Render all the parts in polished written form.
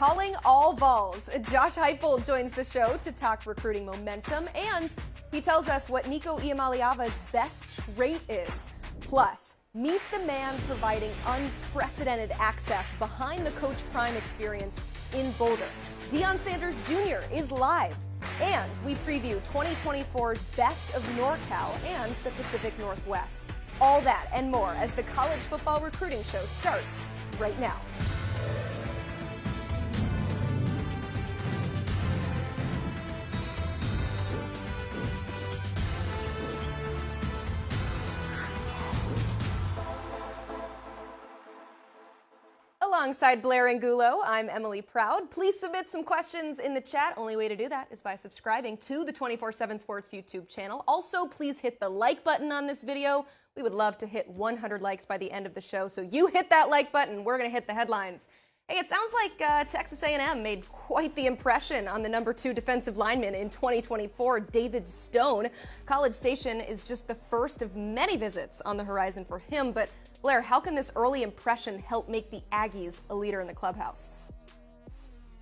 calling all balls. Josh Heupel joins the show to talk recruiting momentum, and he tells us what Nico Iamaleava's best trait is. Plus, meet the man providing unprecedented access behind the Coach Prime experience in Boulder. Deion Sanders Jr. is live, and we preview 2024's Best of NorCal and the Pacific Northwest. All that and more as the College Football Recruiting Show starts right now. Alongside Blair Angulo, I'm Emily Proud. Please submit some questions in the chat. Only way to do that is by subscribing to the 24/7 Sports YouTube channel. Also, please hit the like button on this video. We would love to hit 100 likes by the end of the show, so you hit that like button. We're going to hit the headlines. Hey, it sounds like Texas A&M made quite the impression on the number 2 defensive lineman in 2024, David Stone. College Station is just the first of many visits on the horizon for him, but Blair, how can this early impression help make the Aggies a leader in the clubhouse?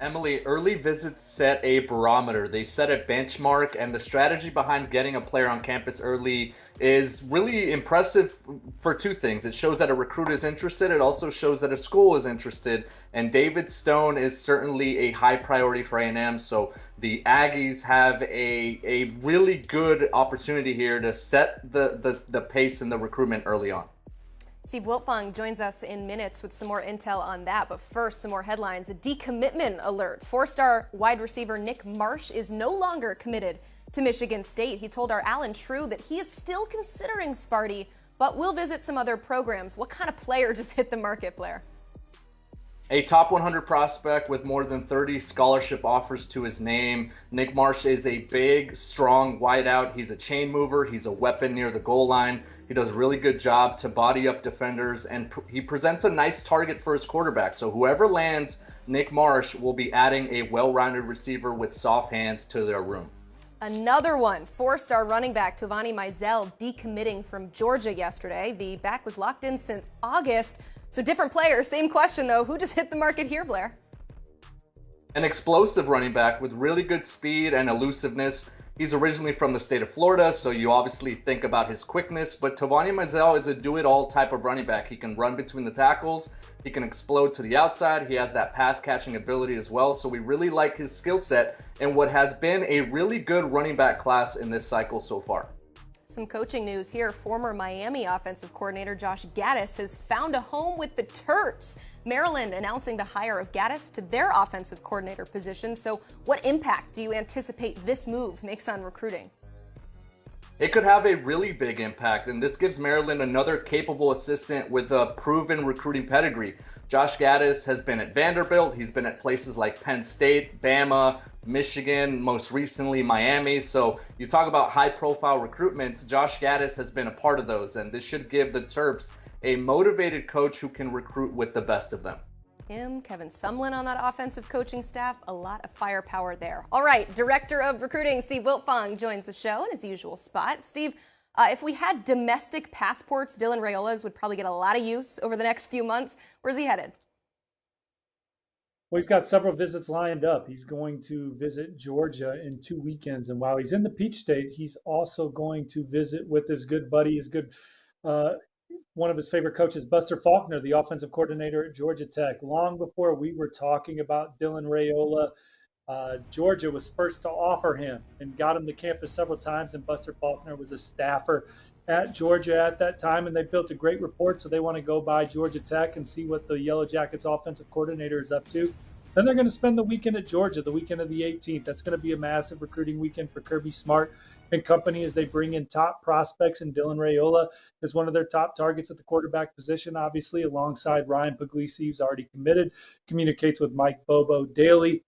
Emily, early visits set a barometer. They set a benchmark, and the strategy behind getting a player on campus early is really impressive for two things. It shows that a recruit is interested. It also shows that a school is interested, and David Stone is certainly a high priority for A&M, so the Aggies have a really good opportunity here to set the pace in the recruitment early on. Steve Wiltfong joins us in minutes with some more intel on that. But first, some more headlines. A decommitment alert. 4-star wide receiver Nick Marsh is no longer committed to Michigan State. He told our Alan True that he is still considering Sparty, but will visit some other programs. What kind of player just hit the market, Blair? A top 100 prospect with more than 30 scholarship offers to his name. Nick Marsh is a big, strong wideout. He's a chain mover. He's a weapon near the goal line. He does a really good job to body up defenders, and he presents a nice target for his quarterback. So whoever lands Nick Marsh will be adding a well-rounded receiver with soft hands to their room. Another one, 4-star running back Tovani Mizell decommitting from Georgia yesterday. The back was locked in since August. So different player, same question though. Who just hit the market here, Blair? An explosive running back with really good speed and elusiveness. He's originally from the state of Florida, so you obviously think about his quickness, but Tovani Mizell is a do-it-all type of running back. He can run between the tackles, he can explode to the outside, he has that pass-catching ability as well, so we really like his skill set and what has been a really good running back class in this cycle so far. Some coaching news here. Former Miami offensive coordinator Josh Gattis has found a home with the Terps. Maryland announcing the hire of Gattis to their offensive coordinator position. So what impact do you anticipate this move makes on recruiting? It could have a really big impact, and this gives Maryland another capable assistant with a proven recruiting pedigree. Josh Gattis has been at Vanderbilt. He's been at places like Penn State, Bama, Michigan, most recently Miami. So you talk about high-profile recruitments. Josh Gattis has been a part of those, and this should give the Terps a motivated coach who can recruit with the best of them. Kevin Sumlin on that offensive coaching staff, a lot of firepower there. All right, Director of Recruiting Steve Wiltfong joins the show in his usual spot. Steve, if we had domestic passports, Dylan Raiola's would probably get a lot of use over the next few months. Where's he headed? Well, he's got several visits lined up. He's going to visit Georgia in 2 weekends, and while he's in the Peach State, he's also going to visit with his good buddy, one of his favorite coaches, Buster Faulkner, the offensive coordinator at Georgia Tech. Long before we were talking about Dylan Raiola, Georgia was first to offer him and got him to campus several times, and Buster Faulkner was a staffer at Georgia at that time, and they built a great rapport, so they want to go by Georgia Tech and see what the Yellow Jackets offensive coordinator is up to. Then they're going to spend the weekend at Georgia, the weekend of the 18th. That's going to be a massive recruiting weekend for Kirby Smart and company as they bring in top prospects, and Dylan Raiola is one of their top targets at the quarterback position, obviously, alongside Ryan Puglisi, who's already committed, communicates with Mike Bobo daily.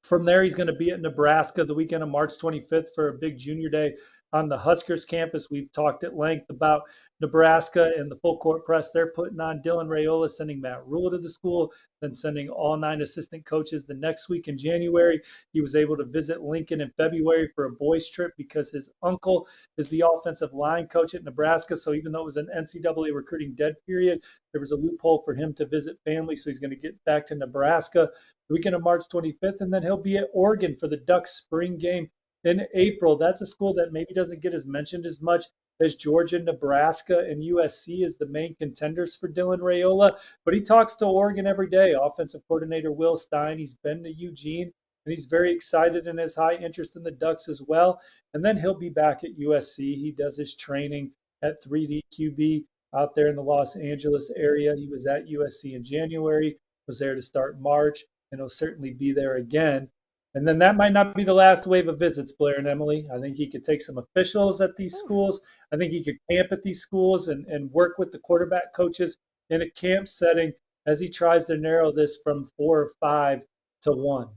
From there, he's going to be at Nebraska the weekend of March 25th for a big junior day on the Huskers campus. We've talked at length about Nebraska and the full court press they're putting on. Dylan Raiola sending Matt Rhule to the school, then sending all 9 assistant coaches the next week in January. He was able to visit Lincoln in February for a boys trip because his uncle is the offensive line coach at Nebraska. So even though it was an NCAA recruiting dead period, there was a loophole for him to visit family. So he's going to get back to Nebraska the weekend of March 25th, and then he'll be at Oregon for the Ducks spring game in April. That's a school that maybe doesn't get as mentioned as much as Georgia, Nebraska, and USC as the main contenders for Dylan Raiola. But he talks to Oregon every day. Offensive coordinator Will Stein, he's been to Eugene, and he's very excited and has high interest in the Ducks as well. And then he'll be back at USC. He does his training at 3D QB out there in the Los Angeles area. He was at USC in January, was there to start March, and he'll certainly be there again. And then that might not be the last wave of visits, Blair and Emily. I think he could take some officials at these schools. I think he could camp at these schools and work with the quarterback coaches in a camp setting as he tries to narrow this from 4 or 5 to 1.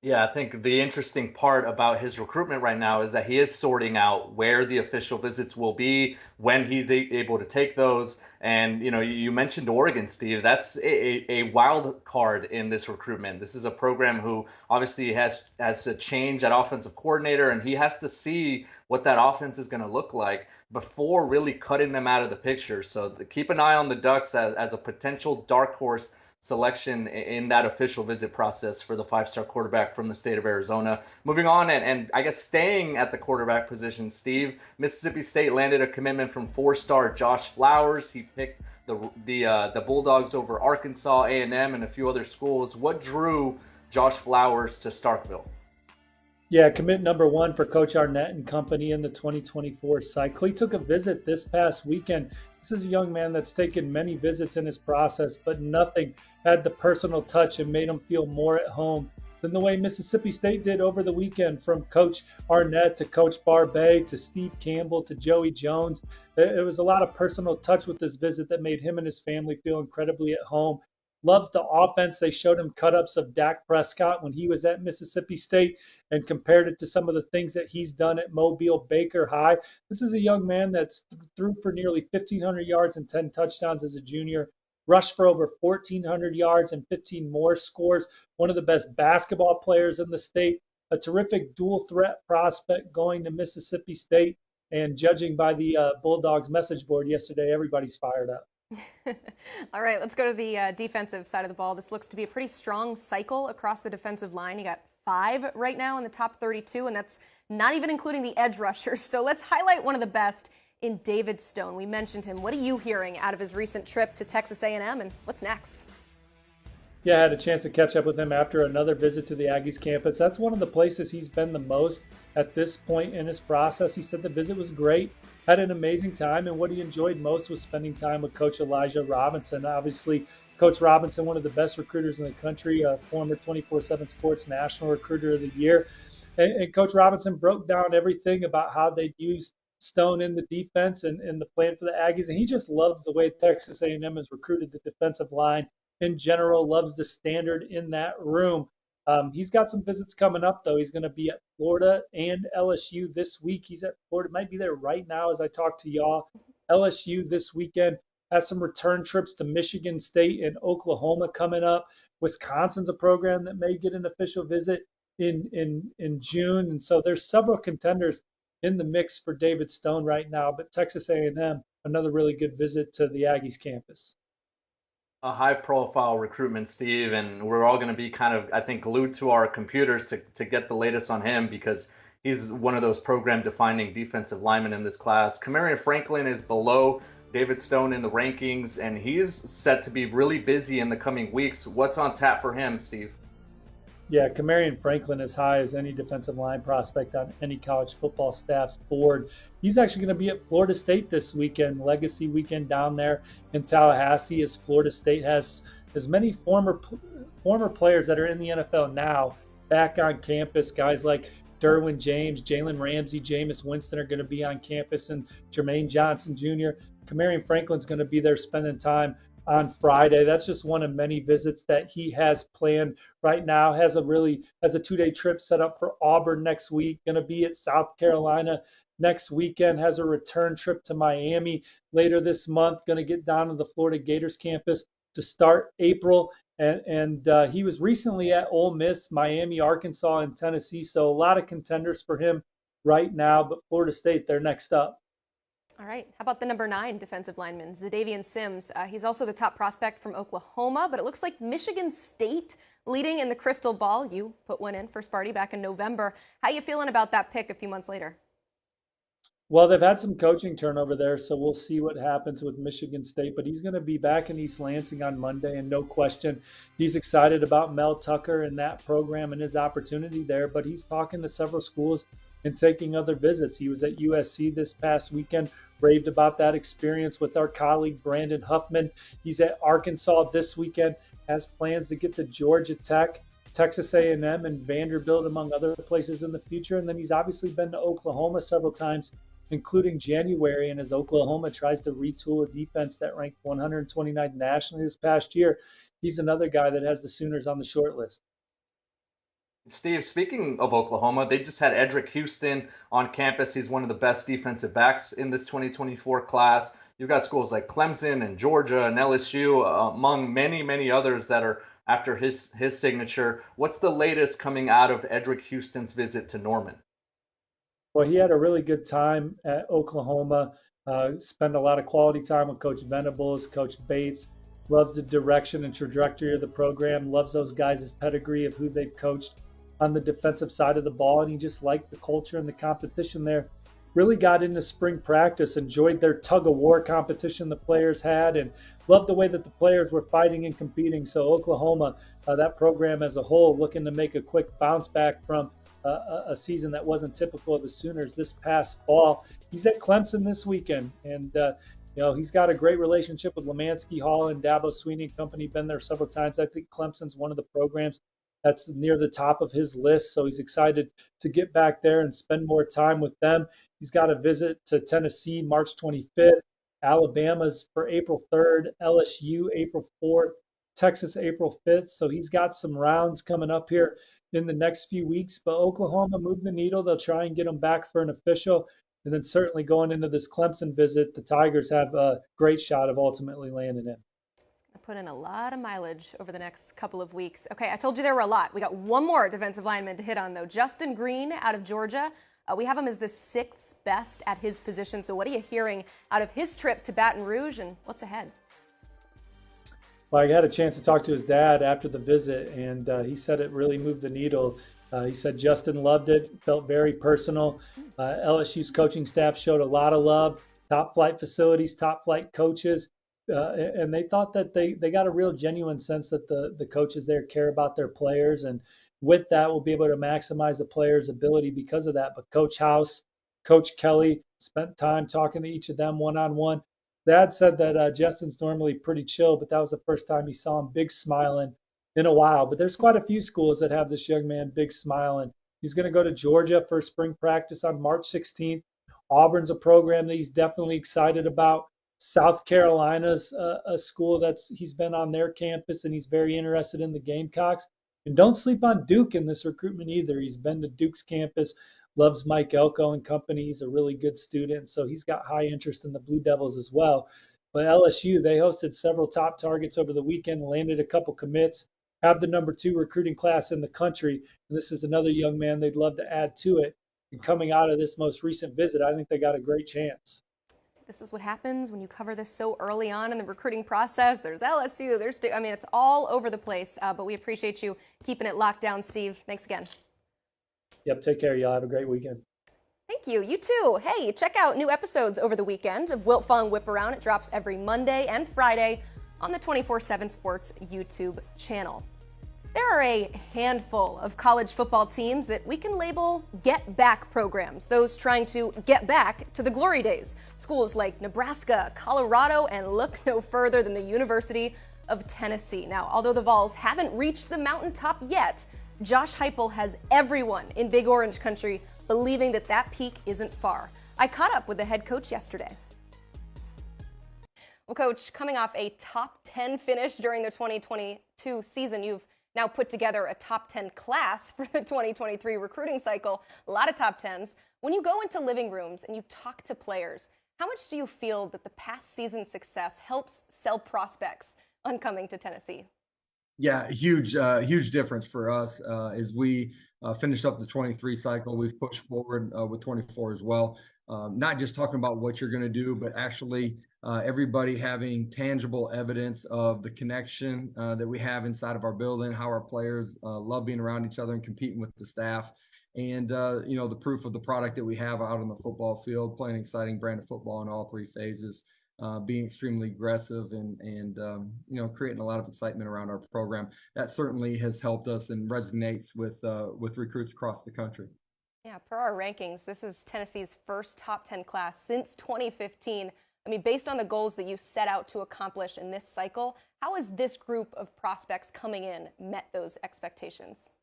Yeah, I think the interesting part about his recruitment right now is that he is sorting out where the official visits will be, when he's able to take those. And, you mentioned Oregon, Steve. That's a wild card in this recruitment. This is a program who obviously has to change that offensive coordinator, and he has to see what that offense is going to look like before really cutting them out of the picture. So keep an eye on the Ducks as a potential dark horse selection in that official visit process for the 5-star quarterback from the state of Arizona. Moving on, and I guess staying at the quarterback position, Steve, Mississippi State landed a commitment from 4-star Josh Flowers. He picked the Bulldogs over Arkansas, A&M, and a few other schools. What drew Josh Flowers to Starkville? Yeah, commit number 1 for Coach Arnett and company in the 2024 cycle. He took a visit this past weekend. This is a young man that's taken many visits in his process, but nothing had the personal touch and made him feel more at home than the way Mississippi State did over the weekend, from Coach Arnett to Coach Barbay to Steve Campbell to Joey Jones. It was a lot of personal touch with this visit that made him and his family feel incredibly at home. Loves the offense. They showed him cut-ups of Dak Prescott when he was at Mississippi State and compared it to some of the things that he's done at Mobile Baker High. This is a young man that's threw for nearly 1,500 yards and 10 touchdowns as a junior, rushed for over 1,400 yards and 15 more scores, one of the best basketball players in the state, a terrific dual threat prospect going to Mississippi State. And judging by the Bulldogs message board yesterday, everybody's fired up. All right, let's go to the defensive side of the ball. This looks to be a pretty strong cycle across the defensive line. You got 5 right now in the top 32, and that's not even including the edge rushers. So let's highlight one of the best in David Stone. We mentioned him. What are you hearing out of his recent trip to Texas A&M, and what's next? Yeah, I had a chance to catch up with him after another visit to the Aggies campus. That's one of the places he's been the most at this point in his process. He said the visit was great, had an amazing time, and what he enjoyed most was spending time with Coach Elijah Robinson. Obviously, Coach Robinson, one of the best recruiters in the country, a former 24/7 Sports National Recruiter of the Year. And Coach Robinson broke down everything about how they'd use Stone in the defense and the plan for the Aggies. And he just loves the way Texas A&M has recruited the defensive line in general, loves the standard in that room. He's got some visits coming up, though. He's going to be at Florida and LSU this week. He's at Florida, might be there right now as I talk to y'all. LSU this weekend has some return trips to Michigan State and Oklahoma coming up. Wisconsin's a program that may get an official visit in June. And so there's several contenders in the mix for David Stone right now. But Texas A&M, another really good visit to the Aggies campus. A high-profile recruitment, Steve, and we're all going to be kind of, I think, glued to our computers to get the latest on him because he's one of those program-defining defensive linemen in this class. Kamarion Franklin is below David Stone in the rankings, and he's set to be really busy in the coming weeks. What's on tap for him, Steve? Yeah, Kamarion Franklin is high as any defensive line prospect on any college football staff's board. He's actually going to be at Florida State this weekend, Legacy Weekend down there in Tallahassee, as Florida State has as many former players that are in the NFL now back on campus. Guys like Derwin James, Jalen Ramsey, Jameis Winston are going to be on campus, and Jermaine Johnson Jr. Kamarion Franklin's going to be there spending time on Friday. That's just one of many visits that he has planned right now. Has a 2-day trip set up for Auburn next week. Going to be at South Carolina next weekend. Has a return trip to Miami later this month. Going to get down to the Florida Gators campus to start April. And he was recently at Ole Miss, Miami, Arkansas, and Tennessee. So a lot of contenders for him right now. But Florida State, they're next up. All right. How about the number 9 defensive lineman, Za'Davian Sims? He's also the top prospect from Oklahoma, but it looks like Michigan State leading in the crystal ball. You put one in for Sparty back in November. How you feeling about that pick a few months later? Well, they've had some coaching turnover there, so we'll see what happens with Michigan State. But he's going to be back in East Lansing on Monday, and no question, he's excited about Mel Tucker and that program and his opportunity there. But he's talking to several schools and taking other visits. He was at USC this past weekend, raved about that experience with our colleague Brandon Huffman. He's at Arkansas this weekend, has plans to get to Georgia Tech, Texas A&M, and Vanderbilt, among other places in the future. And then he's obviously been to Oklahoma several times, including January, and as Oklahoma tries to retool a defense that ranked 129 nationally this past year, he's another guy that has the Sooners on the short list. Steve, speaking of Oklahoma, they just had Edric Houston on campus. He's one of the best defensive backs in this 2024 class. You've got schools like Clemson and Georgia and LSU, among many, many others that are after his signature. What's the latest coming out of Edric Houston's visit to Norman? Well, he had a really good time at Oklahoma, spent a lot of quality time with Coach Venables, Coach Bates, loves the direction and trajectory of the program, loves those guys' pedigree of who they've coached on the defensive side of the ball, and he just liked the culture and the competition there. Really got into spring practice, enjoyed their tug-of-war competition the players had, and loved the way that the players were fighting and competing. So Oklahoma, that program as a whole, looking to make a quick bounce back from a season that wasn't typical of the Sooners this past fall. He's at Clemson this weekend, and he's got a great relationship with Lemansky Hall and Dabo Sweeney and company. Been there several times. I think Clemson's one of the programs that's near the top of his list, so he's excited to get back there and spend more time with them. He's got a visit to Tennessee March 25th, Alabama's for April 3rd, LSU April 4th, Texas April 5th. So he's got some rounds coming up here in the next few weeks. But Oklahoma moved the needle. They'll try and get him back for an official. And then certainly going into this Clemson visit, the Tigers have a great shot of ultimately landing him. Put in a lot of mileage over the next couple of weeks. Okay, I told you there were a lot. We got one more defensive lineman to hit on, though. Justin Green out of Georgia. We have him as the 6th best at his position. So what are you hearing out of his trip to Baton Rouge, and what's ahead? Well, I had a chance to talk to his dad after the visit, and he said it really moved the needle. He said Justin loved it, felt very personal. LSU's coaching staff showed a lot of love, top flight facilities, top flight coaches. And they thought that they got a real genuine sense that the coaches there care about their players. And with that, we'll be able to maximize the players' ability because of that. But Coach House, Coach Kelly spent time talking to each of them one-on-one. Dad said that Justin's normally pretty chill, but that was the first time he saw him big smiling in a while. But there's quite a few schools that have this young man big smiling. He's going to go to Georgia for spring practice on March 16th. Auburn's a program that he's definitely excited about. South Carolina's a school he's been on their campus, and he's very interested in the Gamecocks. And don't sleep on Duke in this recruitment either. He's been to Duke's campus, loves Mike Elko and company. He's a really good student, so he's got high interest in the Blue Devils as well. But LSU, they hosted several top targets over the weekend, landed a couple commits, have the number 2 recruiting class in the country. And this is another young man they'd love to add to it. And coming out of this most recent visit, I think they got a great chance. This is what happens when you cover this so early on in the recruiting process. There's LSU, it's all over the place, but we appreciate you keeping it locked down, Steve. Thanks again. Yep, take care, y'all. Have a great weekend. Thank you. You too. Hey, check out new episodes over the weekend of Wiltfong Whip Around. It drops every Monday and Friday on the 24/7 Sports YouTube channel. There are a handful of college football teams that we can label get-back programs, those trying to get back to the glory days. Schools like Nebraska, Colorado, and look no further than the University of Tennessee. Now, although the Vols haven't reached the mountaintop yet, Josh Heupel has everyone in Big Orange Country believing that peak isn't far. I caught up with the head coach yesterday. Well, Coach, coming off a top 10 finish during the 2022 season, you've now put together a top 10 class for the 2023 recruiting cycle, a lot of top 10s. When you go into living rooms and you talk to players, how much do you feel that the past season's success helps sell prospects on coming to Tennessee? Yeah, huge difference for us as we finished up the 23 cycle. We've pushed forward with 24 as well. Not just talking about what you're going to do, but actually everybody having tangible evidence of the connection that we have inside of our building, how our players love being around each other and competing with the staff. And, the proof of the product that we have out on the football field, playing an exciting brand of football in all three phases. Being extremely aggressive and creating a lot of excitement around our program. That certainly has helped us and resonates with recruits across the country. Yeah, per our rankings, this is Tennessee's first top 10 class since 2015. I mean, based on the goals that you set out to accomplish in this cycle, how has this group of prospects coming in met those expectations?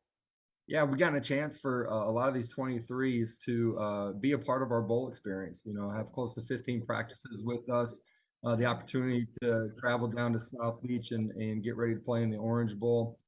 Yeah, we gotten a chance for a lot of these 23s to be a part of our bowl experience. Have close to 15 practices with us. The opportunity to travel down to South Beach and get ready to play in the Orange Bowl.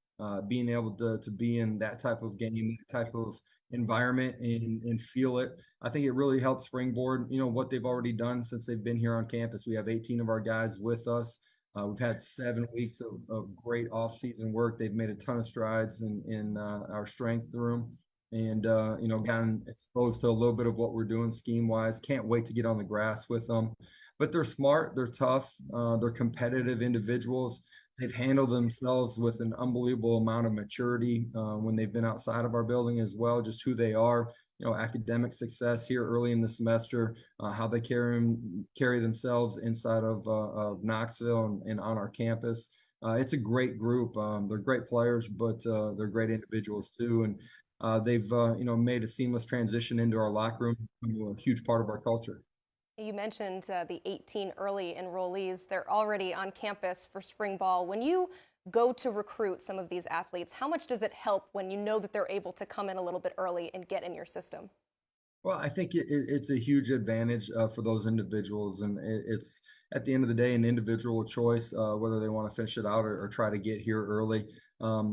Being able to be in that type of game, that type of environment and feel it. I think it really helps springboard, what they've already done since they've been here on campus. We have 18 of our guys with us. We've had 7 weeks of great off-season work. They've made a ton of strides in our strength room and, gotten exposed to a little bit of what we're doing scheme-wise. Can't wait to get on the grass with them. But they're smart, they're tough, they're competitive individuals. They've handled themselves with an unbelievable amount of maturity when they've been outside of our building as well, just who they are. Academic success here early in the semester, how they carry themselves inside of Knoxville and on our campus. It's a great group. They're great players, but they're great individuals too. And they've made a seamless transition into our locker room, a huge part of our culture. You mentioned the 18 early enrollees. They're already on campus for spring ball. When you go to recruit some of these athletes, how much does it help when you know that they're able to come in a little bit early and get in your system? Well, I think it's a huge advantage for those individuals, and it's at the end of the day an individual choice whether they want to finish it out or try to get here early.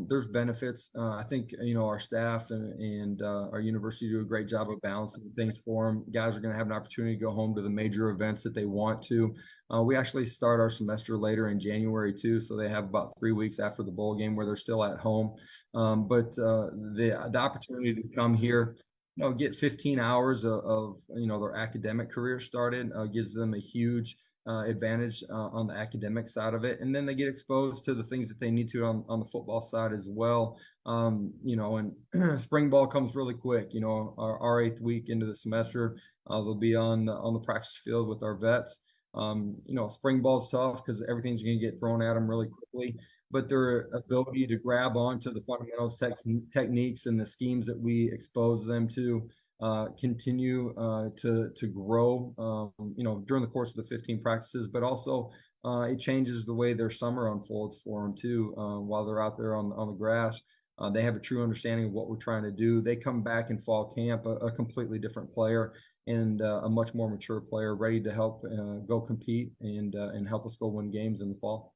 There's benefits. I think our staff and our university do a great job of balancing things for them. Guys are going to have an opportunity to go home to the major events that they want to. We actually start our semester later in January too, so they have about 3 weeks after the bowl game where they're still at home. But the opportunity to come here, get 15 hours of their academic career started gives them a huge advantage on the academic side of it. And then they get exposed to the things that they need to on the football side as well. And spring ball comes really quick. Our 8th week into the semester, they'll be on the practice field with our vets. Spring ball's tough because everything's going to get thrown at them really quickly. But their ability to grab onto the fundamentals, techniques, and the schemes that we expose them to continue to grow, during the course of the 15 practices. But also, it changes the way their summer unfolds for them too. While they're out there on the grass, they have a true understanding of what we're trying to do. They come back in fall camp a completely different player and a much more mature player, ready to help go compete and help us go win games in the fall.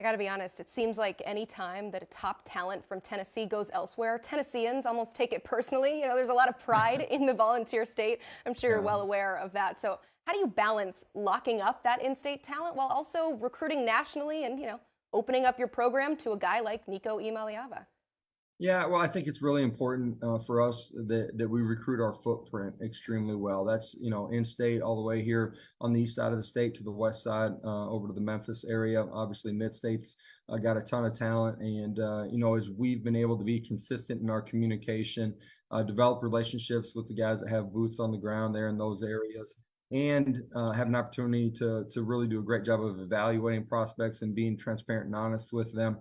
I got to be honest, it seems like any time that a top talent from Tennessee goes elsewhere, Tennesseans almost take it personally. There's a lot of pride in the Volunteer State. I'm sure you're well aware of that. So how do you balance locking up that in-state talent while also recruiting nationally and, opening up your program to a guy like Nico Iamaleava? Yeah, well, I think it's really important for us that we recruit our footprint extremely well. That's, in-state all the way here on the east side of the state to the west side over to the Memphis area. Obviously, Mid-State's got a ton of talent. And, as we've been able to be consistent in our communication, develop relationships with the guys that have boots on the ground there in those areas, and have an opportunity to really do a great job of evaluating prospects and being transparent and honest with them.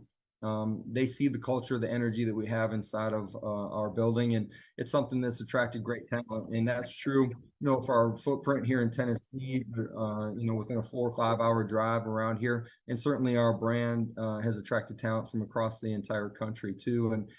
They see the culture, the energy that we have inside of our building, and it's something that's attracted great talent. And that's true, for our footprint here in Tennessee, within a 4 or 5 hour drive around here. And certainly our brand has attracted talent from across the entire country too. And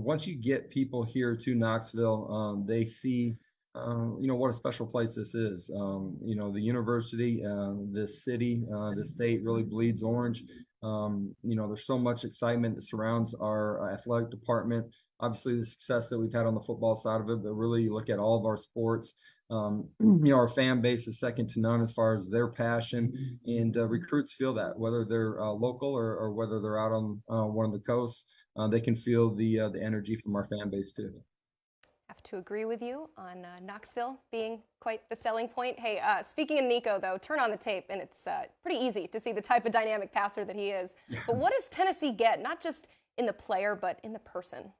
once you get people here to Knoxville, they see what a special place this is. The university, the city, the state really bleeds orange. There's so much excitement that surrounds our athletic department. Obviously, the success that we've had on the football side of it, but really you look at all of our sports. Our fan base is second to none as far as their passion, and recruits feel that whether they're local or whether they're out on one of the coasts, they can feel the energy from our fan base too. Have to agree with you on Knoxville being quite the selling point. Hey, speaking of Nico, though, turn on the tape, and it's pretty easy to see the type of dynamic passer that he is. But what does Tennessee get, not just in the player, but in the person?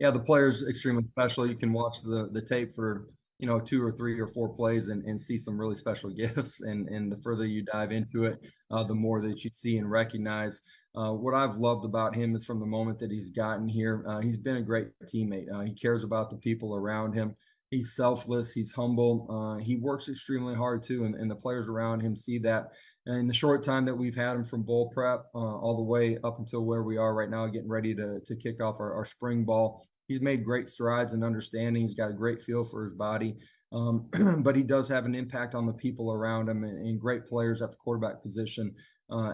Yeah, the player's extremely special. You can watch the tape for 2 or 3 or 4 plays and see some really special gifts. And the further you dive into it, the more that you see and recognize. What I've loved about him is from the moment that he's gotten here, he's been a great teammate. He cares about the people around him. He's selfless. He's humble. He works extremely hard too, and the players around him see that. And in the short time that we've had him from bowl prep all the way up until where we are right now, getting ready to kick off our spring ball, he's made great strides in understanding. He's got a great feel for his body, but he does have an impact on the people around him, and great players at the quarterback position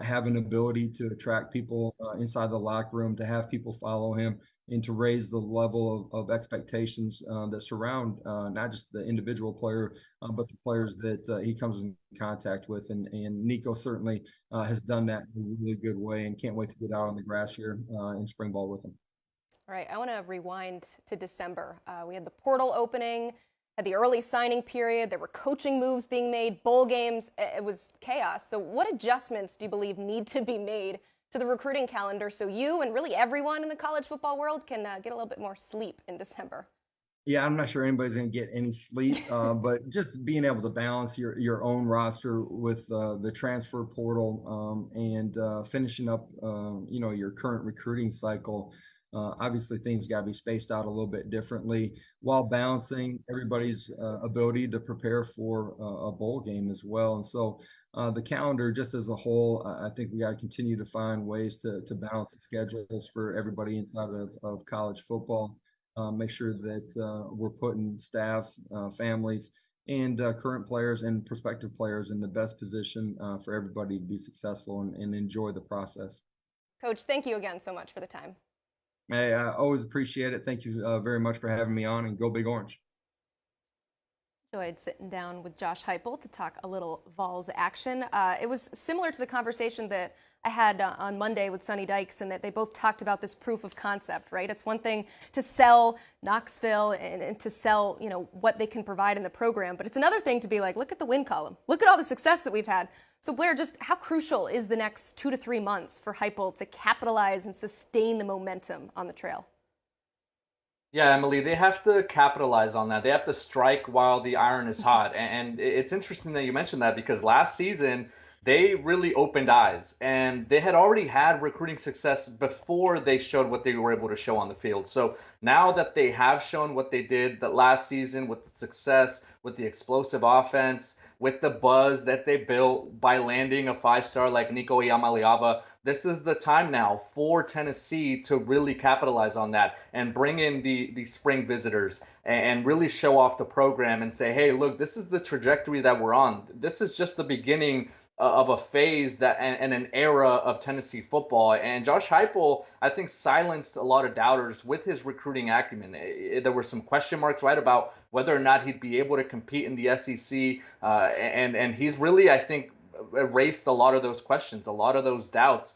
have an ability to attract people inside the locker room, to have people follow him, and to raise the level of expectations that surround not just the individual player, but the players that he comes in contact with. And Nico certainly has done that in a really good way, and can't wait to get out on the grass here in spring ball with him. All right, I want to rewind to December. We had the portal opening, had the early signing period. There were coaching moves being made, bowl games. It was chaos. So what adjustments do you believe need to be made to the recruiting calendar so you and really everyone in the college football world can get a little bit more sleep in December? Yeah, I'm not sure anybody's going to get any sleep, but just being able to balance your own roster with the transfer portal and finishing up, your current recruiting cycle. Obviously, things got to be spaced out a little bit differently while balancing everybody's ability to prepare for a bowl game as well. And so the calendar, just as a whole, I think we got to continue to find ways to balance the schedules for everybody inside of college football. Make sure that we're putting staffs, families, and current players and prospective players in the best position for everybody to be successful and enjoy the process. Coach, thank you again so much for the time. Hey, I always appreciate it. Thank you very much for having me on, and go Big Orange. Enjoyed sitting down with Josh Heupel to talk a little Vols action. It was similar to the conversation that I had on Monday with Sonny Dykes, and that they both talked about this proof of concept, right? It's one thing to sell Knoxville and to sell, what they can provide in the program, but it's another thing to be like, look at the win column. Look at all the success that we've had. So Blair, just how crucial is the next 2 to 3 months for Heupel to capitalize and sustain the momentum on the trail? Yeah, Emily, they have to capitalize on that. They have to strike while the iron is hot. And it's interesting that you mentioned that, because last season they really opened eyes, and they had already had recruiting success before they showed what they were able to show on the field. So now that they have shown what they did that last season, with the success, with the explosive offense, with the buzz that they built by landing a 5-star like Nico Iamaleava, this is the time now for Tennessee to really capitalize on that and bring in the spring visitors and really show off the program and say, hey, look, this is the trajectory that we're on. This is just the beginning of a phase that and an era of Tennessee football. And Josh Heupel, I think, silenced a lot of doubters with his recruiting acumen. There were some question marks, right, about whether or not he'd be able to compete in the SEC. And he's really, I think, erased a lot of those questions, a lot of those doubts.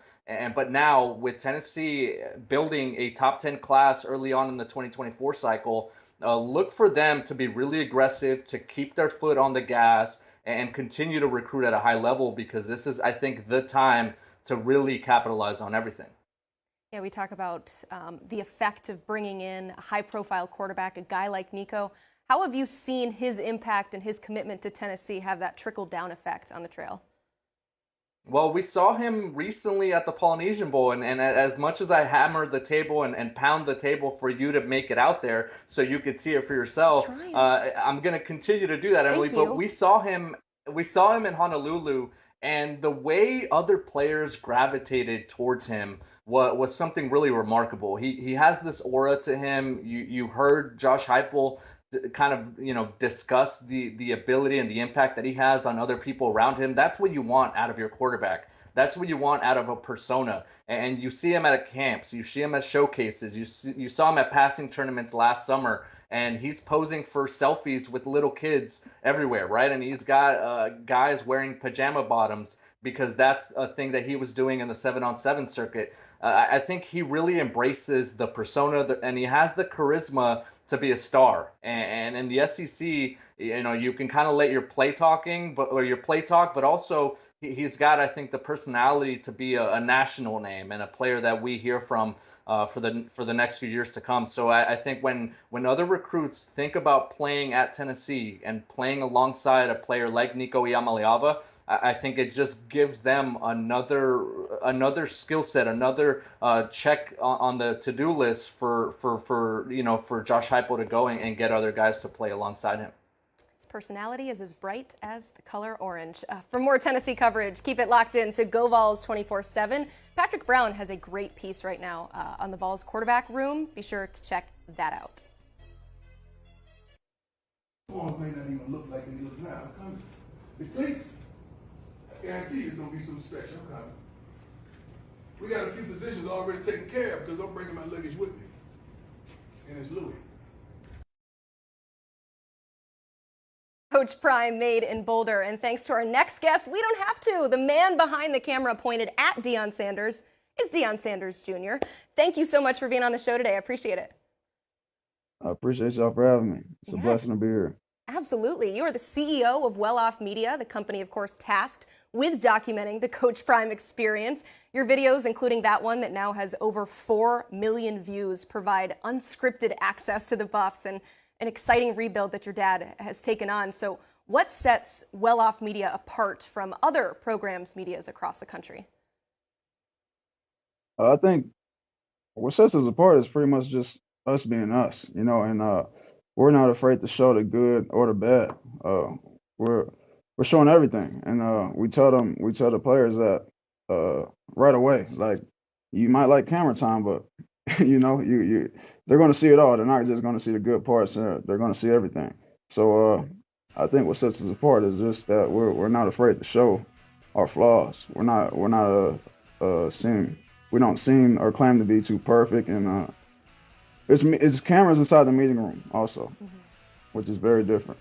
But now with Tennessee building a top 10 class early on in the 2024 cycle, look for them to be really aggressive, to keep their foot on the gas, and continue to recruit at a high level, because this is, I think, the time to really capitalize on everything. Yeah, we talk about the effect of bringing in a high-profile quarterback, a guy like Nico. How have you seen his impact and his commitment to Tennessee have that trickle-down effect on the trail? Well, we saw him recently at the Polynesian Bowl, and as much as I hammer the table and pound the table for you to make it out there so you could see it for yourself, I'm going to continue to do that, Emily. But we saw him in Honolulu, and the way other players gravitated towards him was something really remarkable. He has this aura to him. You heard Josh Heupel kind of, discuss the ability and the impact that he has on other people around him. That's what you want out of your quarterback. That's what you want out of a persona. And you see him at camps, you see him at showcases, you saw him at passing tournaments last summer, and he's posing for selfies with little kids everywhere, right? And he's got guys wearing pajama bottoms because that's a thing that he was doing in the 7-on-7 circuit. I think he really embraces the persona, and he has the charisma to be a star. And in the SEC, you can kind of let your play talk, but also he's got, I think, the personality to be a national name and a player that we hear from for the next few years to come. So I think when other recruits think about playing at Tennessee and playing alongside a player like Nico Iamaleava, I think it just gives them another skill set, another check on the to-do list for Josh Heupel to go and get other guys to play alongside him. His personality is as bright as the color orange. For more Tennessee coverage, keep it locked in to Go Vols 24/7. Patrick Brown has a great piece right now on the Vols quarterback room. Be sure to check that out. Forms may not even look like they look now. The cleats, I guarantee it's gonna be some special coming. We got a few positions already taken care of because I'm bringing my luggage with me, and it's Louis. Coach Prime made in Boulder, and thanks to our next guest, we don't have to. The man behind the camera pointed at Deion Sanders is Deion Sanders Jr. Thank you so much for being on the show today. I appreciate it. I appreciate y'all for having me. It's a blessing to be here. Absolutely. You are the CEO of Well Off Media, the company, of course, tasked with documenting the Coach Prime experience. Your videos, including that one that now has over 4 million views, provide unscripted access to the Buffs and an exciting rebuild that your dad has taken on. So what sets Well Off Media apart from other programs, medias across the country? I think what sets us apart is pretty much just us being us, and we're not afraid to show the good or the bad. We're showing everything, and we tell the players that right away. Like, you might like camera time, but they're going to see it all. They're not just going to see the good parts. They're going to see everything. So I think what sets us apart is just that we're not afraid to show our flaws. We don't seem or claim to be too perfect, and it's cameras inside the meeting room also, which is very different.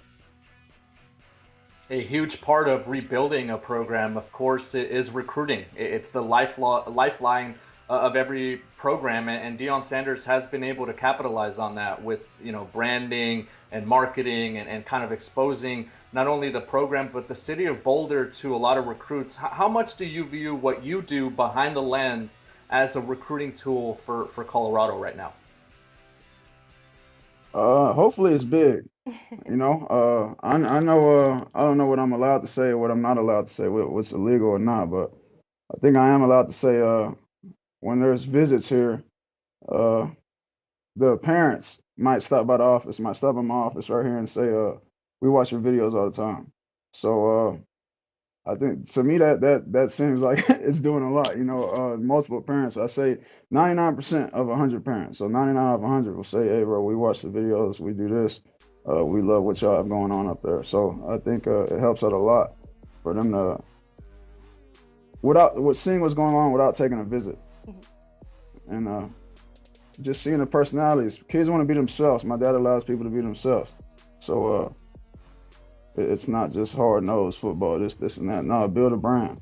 A huge part of rebuilding a program, of course, is recruiting. It's the lifeline of every program, and Deion Sanders has been able to capitalize on that with branding and marketing and kind of exposing not only the program but the city of Boulder to a lot of recruits. How much do you view what you do behind the lens as a recruiting tool for Colorado right now? Hopefully it's big. I know I don't know what I'm allowed to say or what I'm not allowed to say, what's illegal or not, but I think I am allowed to say when there's visits here, the parents might stop by the office, might stop in my office right here and say, we watch your videos all the time. So I think to me that seems like it's doing a lot. Multiple parents. I say 99% of 100 parents. So 99 of 100 will say, "Hey, bro, we watch the videos. We do this. We love what y'all have going on up there." So I think it helps out a lot for them to seeing what's going on without taking a visit, and just seeing the personalities. Kids want to be themselves. My dad allows people to be themselves. So it's not just hard-nosed football, this and that. No, build a brand.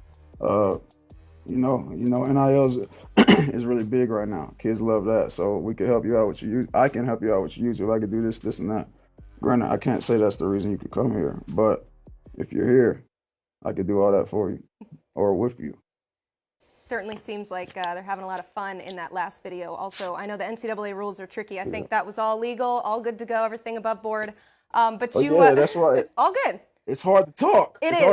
NIL is really big right now. Kids love that. So we can help you out with your youth. I can help you out with your YouTube. I can do this and that. Granted, I can't say that's the reason you could come here, but if you're here, I could do all that for you or with you. Certainly seems like they're having a lot of fun in that last video. Also, I know the NCAA rules are tricky. I think that was all legal, all good to go, everything above board. But that's right. All good. It's hard to talk. I don't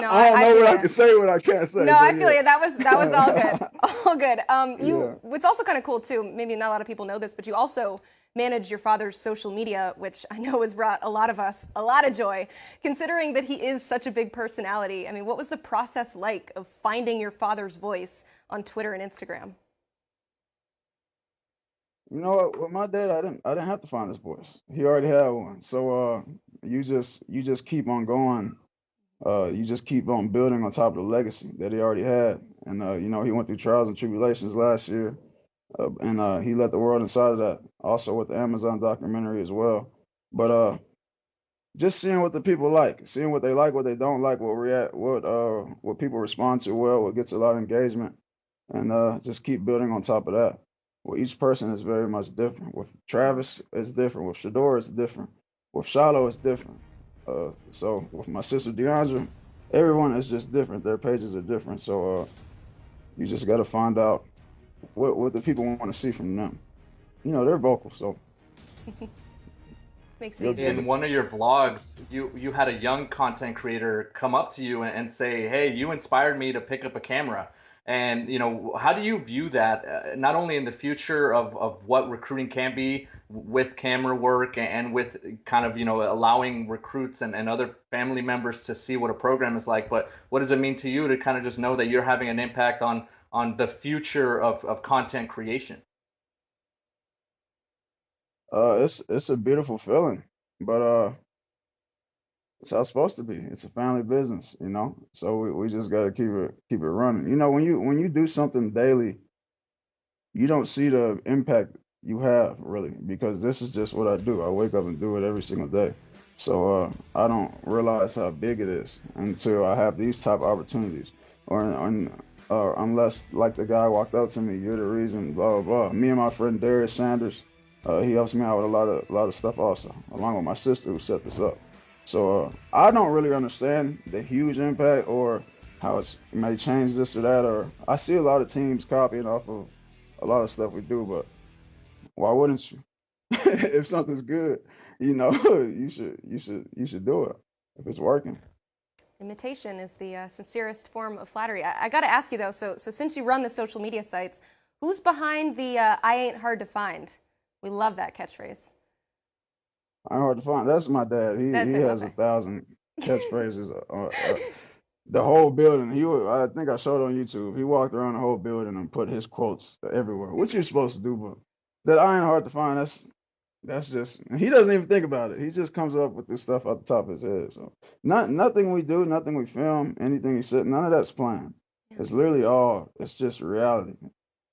know what I can say, what I can't say. No, I feel you. That was all good. All good. What's also kind of cool too, maybe not a lot of people know this, but you also manage your father's social media, which I know has brought a lot of us a lot of joy, considering that he is such a big personality. I mean, what was the process like of finding your father's voice on Twitter and Instagram? You know what? With my dad, I didn't have to find his voice. He already had one. So you just keep on going. You just keep on building on top of the legacy that he already had. And he went through trials and tribulations last year, and he let the world inside of that. Also with the Amazon documentary as well. But just seeing what the people like, seeing what they like, what they don't like, what people respond to well, what gets a lot of engagement, and just keep building on top of that. Well, each person is very much different. With Travis, it's different. With Shador, it's different. With Shiloh, it's different. So with my sister DeAndre, everyone is just different. Their pages are different. So you just got to find out what the people want to see from them. They're vocal, so Makes it you'll easier. dig In it. one of your vlogs, you had a young content creator come up to you and say, "Hey, you inspired me to pick up a camera." And how do you view that, not only in the future of what recruiting can be with camera work and with kind of allowing recruits and other family members to see what a program is like, but what does it mean to you to kind of just know that you're having an impact on the future of content creation? It's a beautiful feeling, but it's how it's supposed to be. It's a family business. So we just gotta keep it running. When you do something daily, you don't see the impact you have really, because this is just what I do. I wake up and do it every single day. So I don't realize how big it is until I have these type of opportunities, or unless like the guy walked up to me, you're the reason, blah blah blah. Me and my friend Darius Sanders, he helps me out with a lot of stuff also, along with my sister who set this up. So I don't really understand the huge impact or how it may change this or that. Or I see a lot of teams copying off of a lot of stuff we do, but why wouldn't you? If something's good, you should do it if it's working. Imitation is the sincerest form of flattery. I got to ask you though. So since you run the social media sites, who's behind the "I ain't hard to find"? We love that catchphrase. I'm hard to find. That's my dad. He That's he him. has Okay. 1,000 catchphrases. The whole building. I think I showed on YouTube. He walked around the whole building and put his quotes everywhere, which you're supposed to do. But that I ain't hard to find. That's just, he doesn't even think about it. He just comes up with this stuff out the top of his head. So nothing we do, nothing we film, anything he said, none of that's planned. Yeah. It's literally all. It's just reality.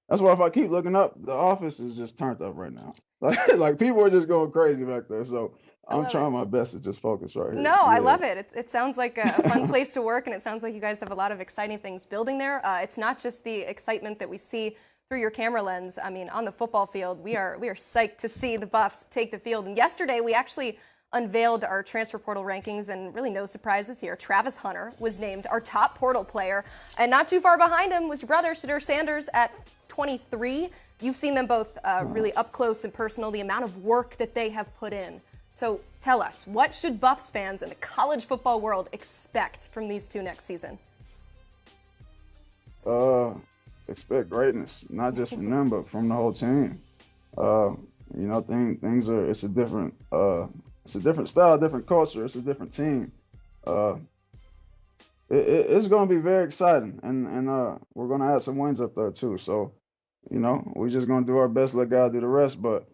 That's why if I keep looking up, the office is just turned up right now. Like people are just going crazy back there. So I I'm love it. trying my best to just focus right here. No, I Yeah. love it. It sounds like a fun place to work, and it sounds like you guys have a lot of exciting things building there. It's not just the excitement that we see through your camera lens. I mean, on the football field, we are psyched to see the Buffs take the field. And yesterday, we actually unveiled our transfer portal rankings, and really no surprises here. Travis Hunter was named our top portal player, and not too far behind him was your brother, Shedeur Sanders, at 23. You've seen them both really up close and personal, the amount of work that they have put in. So tell us, what should Buffs fans in the college football world expect from these two next season? Expect greatness, not just from them, but from the whole team. Things are. It's a different style, different culture. It's a different team. Uh, it's going to be very exciting, and we're going to have some wins up there too. So, we're just going to do our best. Let God do the rest. But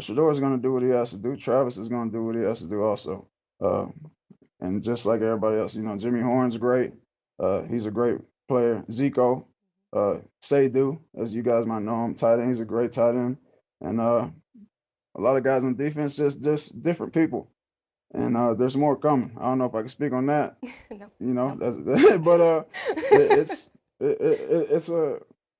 Shador is going to do what he has to do. Travis is going to do what he has to do also. And just like everybody else, Jimmy Horn's great. He's a great player. Zico, Seydu, as you guys might know him, tight end. He's a great tight end. And a lot of guys on defense, just different people. And there's more coming. I don't know if I can speak on that. No. That's but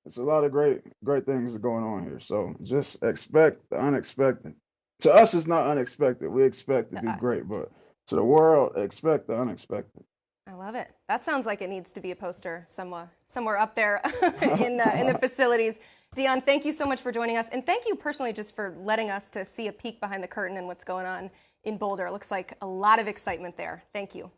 it's a lot of great things going on here. So just expect the unexpected. To us, it's not unexpected. We expect to To be us. great, but to the world, expect the unexpected. I love it. That sounds like it needs to be a poster somewhere up there in the facilities. Dion, thank you so much for joining us, and thank you personally just for letting us to see a peek behind the curtain and what's going on in Boulder. It looks like a lot of excitement there. Thank you.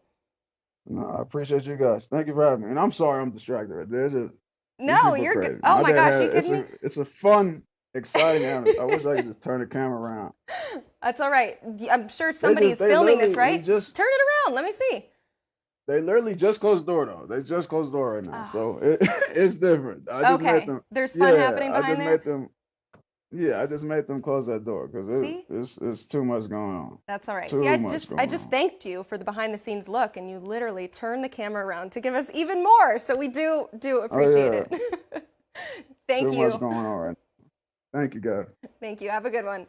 No, I appreciate you guys. Thank you for having me. And I'm sorry I'm distracted right there. These No, people you're crazy. good. Oh my gosh, dad you kidding me? it's a fun, exciting animal. I wish I could just turn the camera around. That's all right. I'm sure somebody's they filming this, literally- right? we just- Turn it around. Let me see. They literally just closed the door though. They just closed the door right now. Ah. So it's different. I just Okay. made them, There's fun happening I behind just there? made them Yeah, I just made them close that door because See? it's too much going on. That's all right. Too See, I much just going on. thanked you for the behind the scenes look, and you literally turned the camera around to give us even more. So we do appreciate yeah. it. Thank Too you. much going on right now. Thank you, guys. Thank you. Have a good one.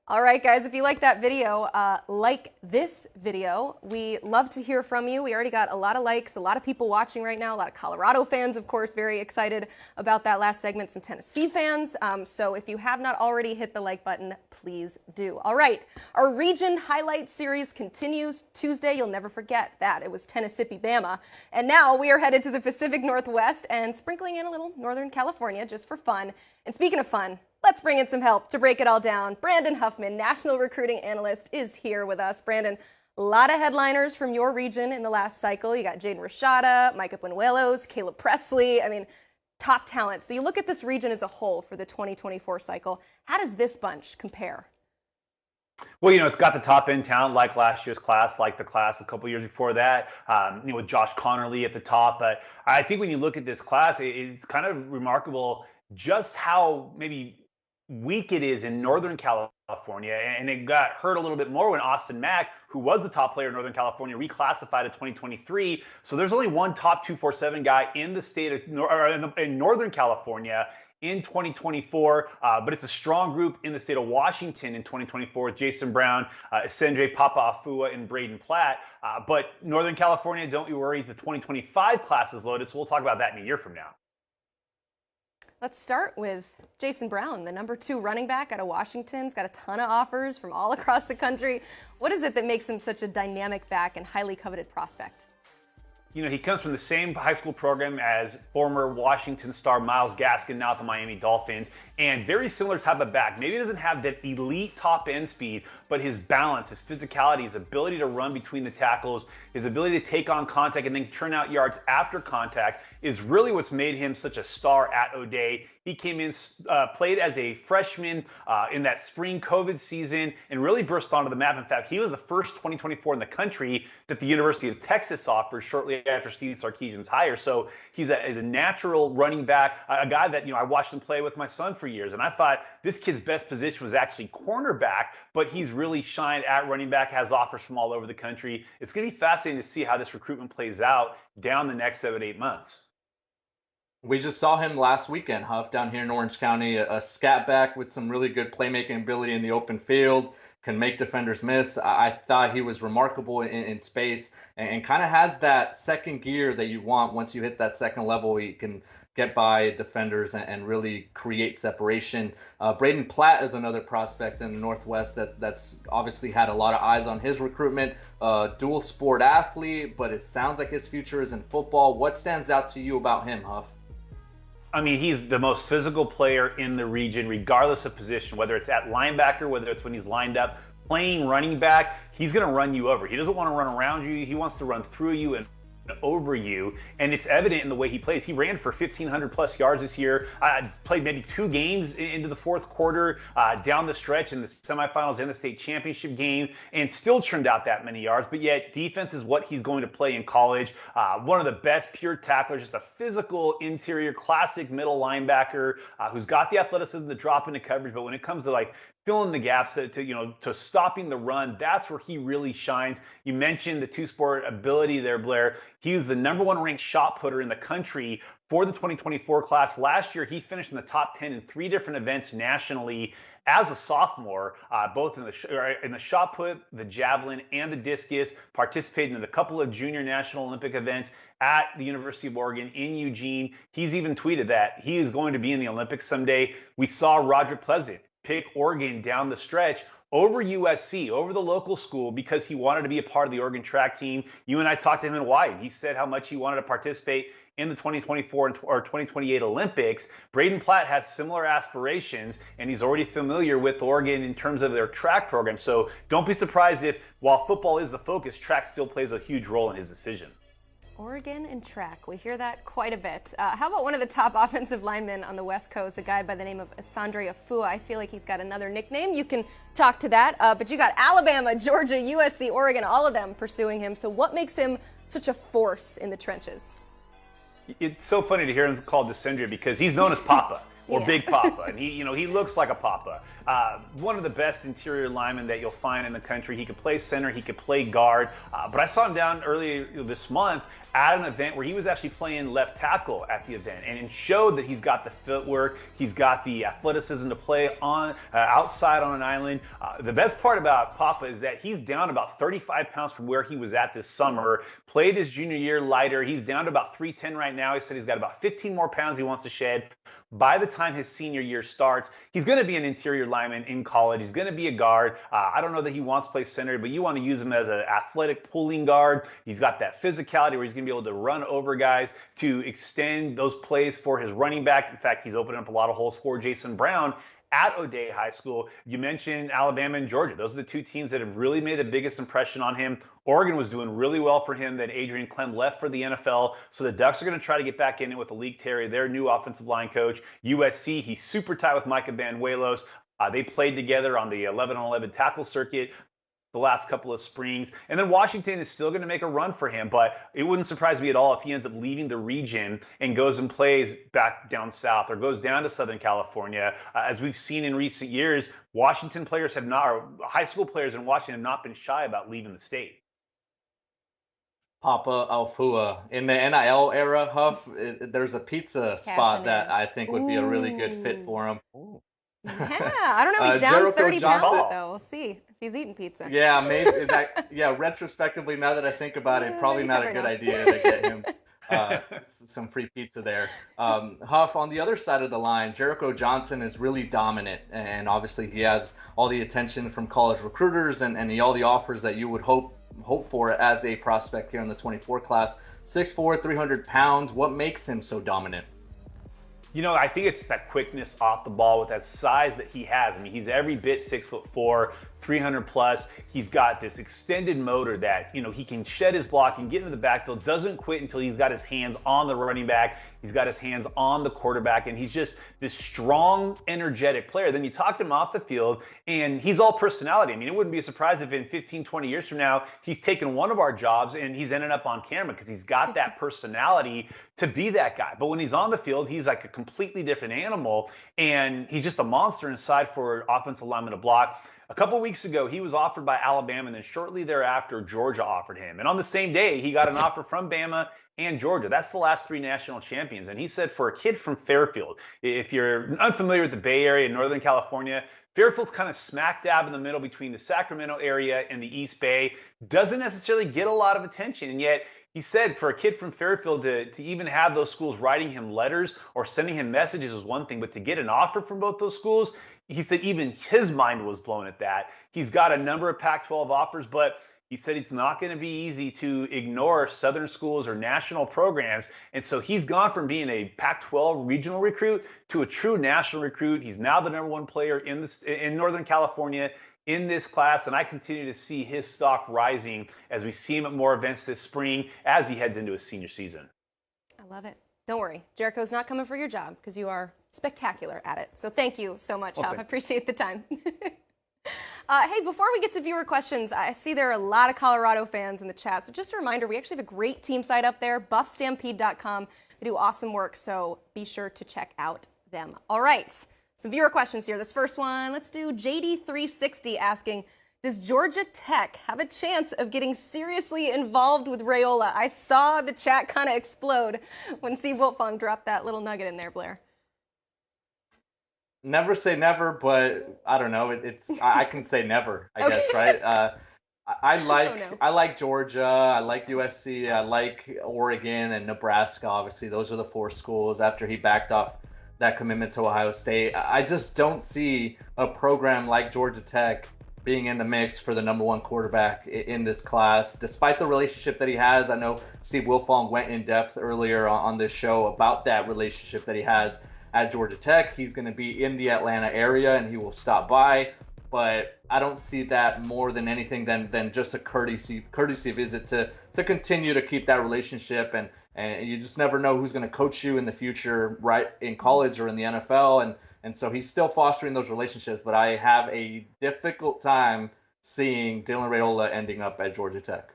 All right, guys, if you like that video, like this video. We love to hear from you. We already got a lot of likes, a lot of people watching right now, a lot of Colorado fans, of course, very excited about that last segment, some Tennessee fans. So if you have not already hit the like button, please do. All right, our region highlight series continues Tuesday. You'll never forget that. It was Tennessee, Bama. And now we are headed to the Pacific Northwest and sprinkling in a little Northern California just for fun. And speaking of fun, let's bring in some help to break it all down. Brandon Huffman, national recruiting analyst, is here with us. Brandon, a lot of headliners from your region in the last cycle. You got Jaden Rashada, Micah Buenuelos, Caleb Presley. I mean, top talent. So you look at this region as a whole for the 2024 cycle. How does this bunch compare? Well, it's got the top end talent like last year's class, like the class a couple years before that, with Josh Connerly at the top. But I think when you look at this class, it's kind of remarkable just how maybe weak it is in Northern California. And it got hurt a little bit more when Austin Mack, who was the top player in Northern California, reclassified to 2023. So there's only one top 247 guy in the state of in Northern California in 2024, but it's a strong group in the state of Washington in 2024 with Jason Brown, Sendre Papa-Afua, and Braden Platt. But Northern California, don't you worry, the 2025 class is loaded, so we'll talk about that in a year from now. Let's start with Jason Brown, the number 2 running back out of Washington. He's got a ton of offers from all across the country. What is it that makes him such a dynamic back and highly coveted prospect? He comes from the same high school program as former Washington star Myles Gaskin, now at the Miami Dolphins, and very similar type of back. Maybe he doesn't have that elite top end speed, but his balance, his physicality, his ability to run between the tackles, his ability to take on contact and then turn out yards after contact is really what's made him such a star at O'Dea. He came in, played as a freshman in that spring COVID season and really burst onto the map. In fact, he was the first 2024 in the country that the University of Texas offered shortly after Steve Sarkisian's hire. So he's a natural running back, a guy that, I watched him play with my son for years. And I thought this kid's best position was actually cornerback, but he's really shined at running back, has offers from all over the country. It's going to be fascinating to see how this recruitment plays out down the next 7-8 months. We just saw him last weekend, Huff, down here in Orange County, a scat back with some really good playmaking ability in the open field, can make defenders miss. I thought he was remarkable in space and kind of has that second gear that you want. Once you hit that second level, he can get by defenders and really create separation. Braden Platt is another prospect in the Northwest that's obviously had a lot of eyes on his recruitment. Dual sport athlete, but it sounds like his future is in football. What stands out to you about him, Huff? I mean, he's the most physical player in the region, regardless of position, whether it's at linebacker, whether it's when he's lined up, playing running back, he's going to run you over. He doesn't want to run around you. He wants to run through you and over you, and it's evident in the way he plays. He ran for 1,500 plus yards this year. Played maybe 2 games into the fourth quarter, down the stretch in the semifinals and the state championship game, and still turned out that many yards. But yet, defense is what he's going to play in college. One of the best pure tacklers, just a physical interior, classic middle linebacker who's got the athleticism to drop into coverage. But when it comes to filling the gaps to stopping the run, that's where he really shines. You mentioned the 2-sport ability there, Blair. He was the number 1 ranked shot putter in the country for the 2024 class. Last year, he finished in the top 10 in 3 different events nationally as a sophomore, both in the shot put, the javelin, and the discus. Participated in a couple of junior National Olympic events at the University of Oregon in Eugene. He's even tweeted that he is going to be in the Olympics someday. We saw Roderick Pleasant pick Oregon down the stretch over USC, over the local school, because he wanted to be a part of the Oregon track team. You and I talked to him in Hawaii. He said how much he wanted to participate in the 2024 or 2028 Olympics. Braden Platt has similar aspirations, and he's already familiar with Oregon in terms of their track program. So don't be surprised if, while football is the focus, track still plays a huge role in his decision. Oregon and track. We hear that quite a bit. How about one of the top offensive linemen on the West Coast, a guy by the name of Sendre Afua? I feel like he's got another nickname. You can talk to that. But you got Alabama, Georgia, USC, Oregon, all of them pursuing him. So what makes him such a force in the trenches? It's so funny to hear him called Descendria because he's known as Papa. or Yeah. Big Papa, and he looks like a Papa. One of the best interior linemen that you'll find in the country. He could play center, he could play guard, but I saw him down earlier this month at an event where he was actually playing left tackle at the event, and it showed that he's got the footwork, he's got the athleticism to play on outside on an island. The best part about Papa is that he's down about 35 pounds from where he was at this summer. Played his junior year lighter. He's down to about 310 right now. He said he's got about 15 more pounds he wants to shed. By the time his senior year starts, he's going to be an interior lineman in college. He's going to be a guard. I don't know that he wants to play center, but you want to use him as an athletic pulling guard. He's got that physicality where he's going to be able to run over guys to extend those plays for his running back. In fact, he's opening up a lot of holes for Jason Brown at O'Dea High School. You mentioned Alabama and Georgia. Those are the two teams that have really made the biggest impression on him. Oregon was doing really well for him. Then Adrian Clem left for the NFL. So the Ducks are going to try to get back in it with Malik Terry, their new offensive line coach. USC, he's super tight with Micah Banuelos. They played together on the 11-on-11 tackle circuit the last couple of springs. And then Washington is still going to make a run for him, but it wouldn't surprise me at all if he ends up leaving the region and goes and plays back down south or goes down to Southern California. As we've seen in recent years, Washington players have not, or high school players in Washington have not been shy about leaving the state. Papa Alfua. In the NIL era, Huff, there's a pizza spot in. that I think would be a really good fit for him. Yeah, I don't know. He's down Jericho 30 pounds, Johnson. though. We'll see if he's eating pizza. Yeah, maybe retrospectively, now that I think about it, probably maybe not a tougher good now. idea to get him some free pizza there. Huff, on the other side of the line, Jericho Johnson is really dominant, and obviously he has all the attention from college recruiters and all the offers that you would hope for as a prospect here in the 24 class. 6'4", 300 pounds. What makes him so dominant? I think it's that quickness off the ball with that size that he has. I mean, he's every bit 6'4", 300 plus. He's got this extended motor that, he can shed his block and get into the backfield, doesn't quit until he's got his hands on the running back. He's got his hands on the quarterback, and he's just this strong, energetic player. Then you talk to him off the field, and he's all personality. I mean, it wouldn't be a surprise if in 15, 20 years from now, he's taken one of our jobs and he's ended up on camera because he's got that personality to be that guy. But when he's on the field, he's like a completely different animal, and he's just a monster inside for offensive lineman to block. A couple weeks ago, he was offered by Alabama, and then shortly thereafter, Georgia offered him. And on the same day, he got an offer from Bama and Georgia. That's the last three national champions. And he said for a kid from Fairfield, if you're unfamiliar with the Bay Area in Northern California, Fairfield's kind of smack dab in the middle between the Sacramento area and the East Bay. Doesn't necessarily get a lot of attention, and yet he said for a kid from Fairfield to even have those schools writing him letters or sending him messages was one thing, but to get an offer from both those schools, he said even his mind was blown at that. He's got a number of Pac-12 offers, but he said it's not going to be easy to ignore Southern schools or national programs. And so he's gone from being a Pac-12 regional recruit to a true national recruit. He's now the number one player in Northern California in this class, and I continue to see his stock rising as we see him at more events this spring as he heads into his senior season. I love it. Don't worry. Jericho's not coming for your job because you are spectacular at it. So thank you so much, Huff. I appreciate the time. Hey, before we get to viewer questions, I see there are a lot of Colorado fans in the chat. So just a reminder, we actually have a great team site up there, buffstampede.com. They do awesome work, so be sure to check out them. All right, some viewer questions here. This first one, let's do JD360 asking, does Georgia Tech have a chance of getting seriously involved with Raiola? I saw the chat kind of explode when Steve Wiltfong dropped that little nugget in there, Blair. Never say never, but I don't know. I can say never, I guess, right? I like Georgia, I like USC, I like Oregon and Nebraska. Obviously, those are the four schools after he backed off that commitment to Ohio State. I just don't see a program like Georgia Tech being in the mix for the number one quarterback in this class, despite the relationship that he has. I know Steve Wiltfong went in depth earlier on this show about that relationship that he has at Georgia Tech. He's going to be in the Atlanta area and he will stop by, but I don't see that more than anything than just a courtesy visit to continue to keep that relationship, and you just never know who's going to coach you in the future, right, in college or in the NFL, and so he's still fostering those relationships, but I have a difficult time seeing Dylan Raiola ending up at Georgia Tech.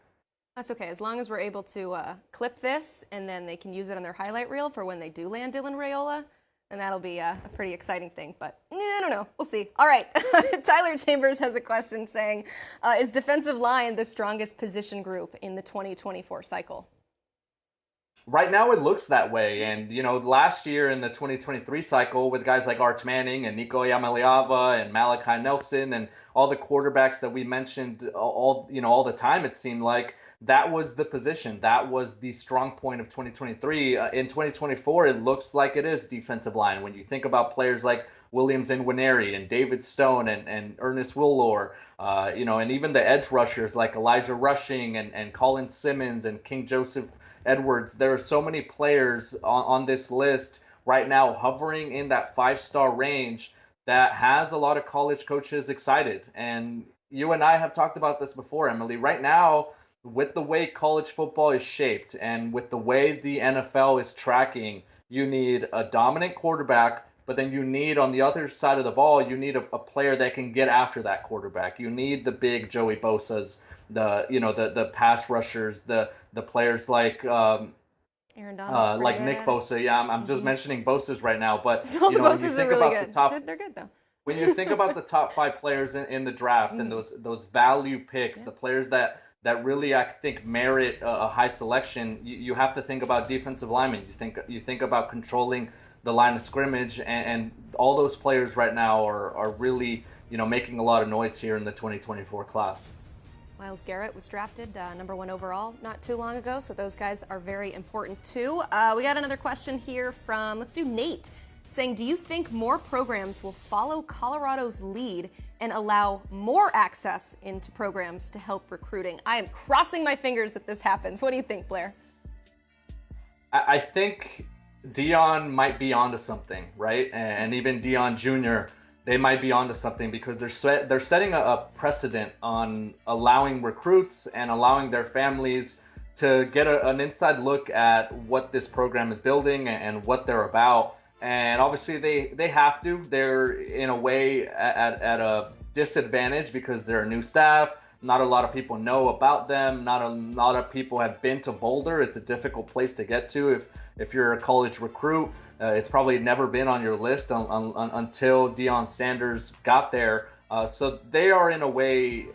That's okay, as long as we're able to clip this and then they can use it on their highlight reel for when they do land Dylan Raiola. And that'll be a pretty exciting thing, but I don't know. We'll see. All right. Tyler Chambers has a question saying, is defensive line the strongest position group in the 2024 cycle? Right now it looks that way. And, last year in the 2023 cycle with guys like Arch Manning and Nico Iamaleava and Malachi Nelson and all the quarterbacks that we mentioned all the time, it seemed like that was the position. That was the strong point of 2023. In 2024, it looks like it is defensive line. When you think about players like Williams and Nwaneri and David Stone and Ernest Willor, and even the edge rushers like Elijah Rushing and Colin Simmons and King Joseph Edwards. There are so many players on this list right now hovering in that 5-star range that has a lot of college coaches excited. And you and I have talked about this before, Emily. Right now, with the way college football is shaped and with the way the NFL is tracking, you need a dominant quarterback, but then you need, on the other side of the ball, you need a player that can get after that quarterback. You need the big Joey Bosa's, the pass rushers, the players like Aaron Donald's like Nick Bosa. Yeah, I'm just mentioning Bosa's right now, but so the when you Bosas think are really about good. the top, They're good though. when you think about the top 5 players in the draft and those value picks, the players that really, I think, merit a high selection, you have to think about defensive linemen. You think about controlling the line of scrimmage, and all those players right now are really, making a lot of noise here in the 2024 class. Myles Garrett was drafted number 1 overall not too long ago, so those guys are very important too. We got another question here from, let's do Nate, saying, do you think more programs will follow Colorado's lead and allow more access into programs to help recruiting? I am crossing my fingers that this happens. What do you think, Blair? I think Deion might be onto something, right? And even Deion Jr., they might be onto something because they're setting a precedent on allowing recruits and allowing their families to get an inside look at what this program is building and what they're about. And obviously they have to. They're in a way at a disadvantage because they're a new staff. Not a lot of people know about them. Not a lot of people have been to Boulder. It's a difficult place to get to if you're a college recruit. It's probably never been on your list until Deion Sanders got there. So they are in a way,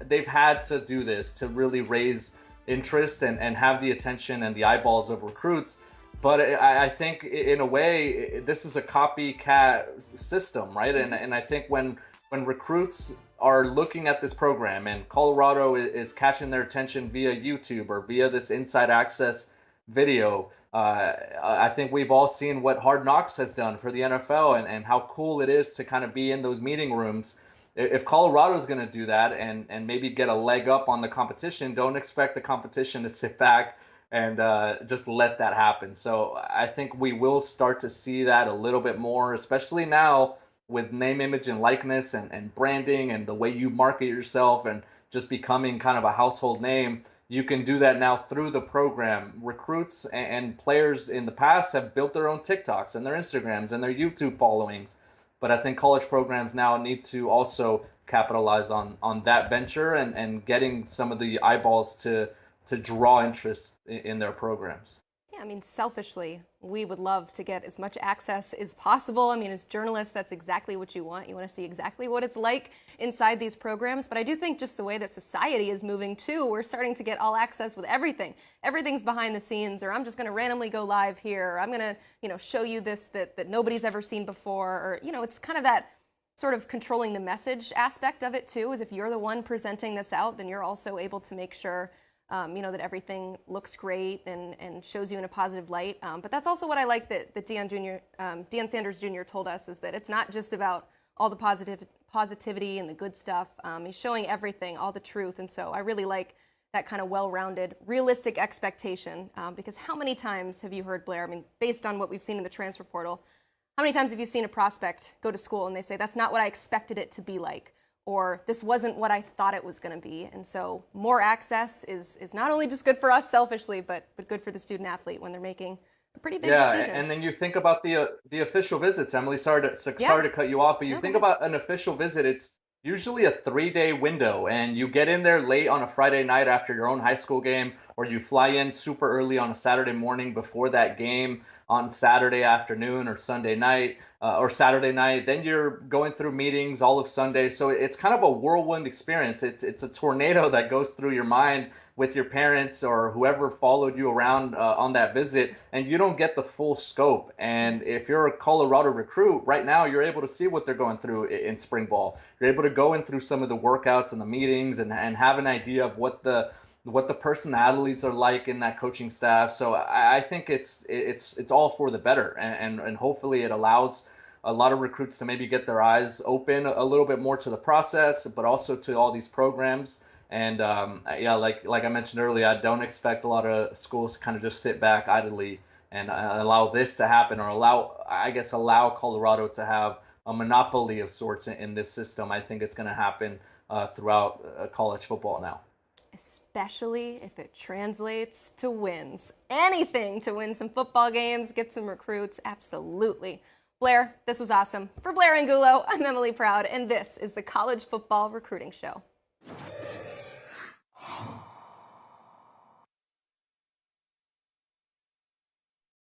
they've had to do this to really raise interest and have the attention and the eyeballs of recruits. But I think in a way, this is a copycat system, right? And I think when recruits are looking at this program and Colorado is catching their attention via YouTube or via this Inside Access video, I think we've all seen what Hard Knocks has done for the NFL and how cool it is to kind of be in those meeting rooms. If Colorado is going to do that and maybe get a leg up on the competition, don't expect the competition to sit back and just let that happen. So I think we will start to see that a little bit more, especially now with name, image, and likeness and branding and the way you market yourself and just becoming kind of a household name. You can do that now through the program. Recruits and players in the past have built their own TikToks and their Instagrams and their YouTube followings. But I think college programs now need to also capitalize on that venture and getting some of the eyeballs to draw interest in their programs. Yeah, I mean, selfishly, we would love to get as much access as possible. I mean, as journalists, that's exactly what you want. You want to see exactly what it's like inside these programs. But I do think just the way that society is moving too, we're starting to get all access with everything. Everything's behind the scenes, or I'm just going to randomly go live here, or I'm going to, show you this that nobody's ever seen before, or, it's kind of that sort of controlling the message aspect of it too, is if you're the one presenting this out, then you're also able to make sure that everything looks great and shows you in a positive light. But that's also what I like that Deion Sanders Jr. told us, is that it's not just about all the positivity and the good stuff. He's showing everything, all the truth. And so I really like that kind of well-rounded, realistic expectation. Because how many times have you heard, Blair, I mean, based on what we've seen in the transfer portal, how many times have you seen a prospect go to school and they say, that's not what I expected it to be like? Or this wasn't what I thought it was going to be. And so more access is not only just good for us selfishly, but good for the student athlete when they're making a pretty big decision. And then you think about the official visits. Emily, sorry to cut you off, but you think about an official visit, it's usually a 3-day window, and you get in there late on a Friday night after your own high school game, or or you fly in super early on a Saturday morning before that game on Saturday afternoon or Sunday night or Saturday night. Then you're going through meetings all of Sunday. So it's kind of a whirlwind experience. It's a tornado that goes through your mind with your parents or whoever followed you around on that visit, and you don't get the full scope. And if you're a Colorado recruit right now, you're able to see what they're going through in spring ball. You're able to go in through some of the workouts and the meetings and have an idea of what the personalities are like in that coaching staff. So I think it's all for the better, and hopefully it allows a lot of recruits to maybe get their eyes open a little bit more to the process, but also to all these programs. And yeah, like I mentioned earlier, I don't expect a lot of schools to kind of just sit back idly and allow this to happen, or allow Colorado to have a monopoly of sorts in this system. I think it's going to happen throughout college football now. Especially if it translates to wins. Anything to win some football games, get some recruits, absolutely. Blair, this was awesome. For Blair Angulo, I'm Emily Proud, and this is the College Football Recruiting Show.